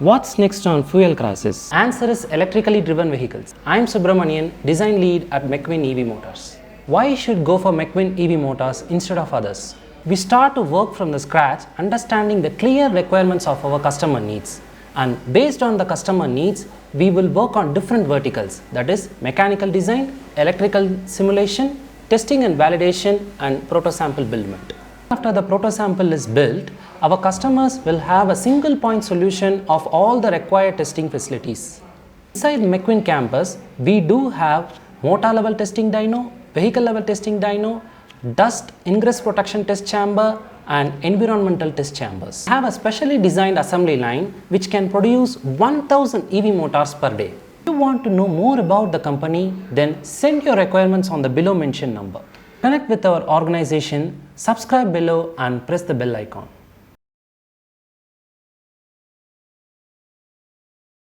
What's next on fuel crisis? Answer is electrically driven vehicles. I'm Subramanian, design lead at Mecwin EV Motors. Why you should go for Mecwin EV Motors instead of others? We start to work from the scratch, understanding the clear requirements of our customer needs. And based on the customer needs, we will work on different verticals, that is mechanical design, electrical simulation, testing and validation, and proto sample buildment. After the proto sample is built, our customers will have a single point solution of all the required testing facilities. Inside Mecwin campus, we do have motor level testing dyno, vehicle level testing dyno, dust ingress protection test chamber, and environmental test chambers. We have a specially designed assembly line which can produce 1000 EV motors per day. If you want to know more about the company, then send your requirements on the below mentioned number. Connect with our organization, subscribe below and press the bell icon.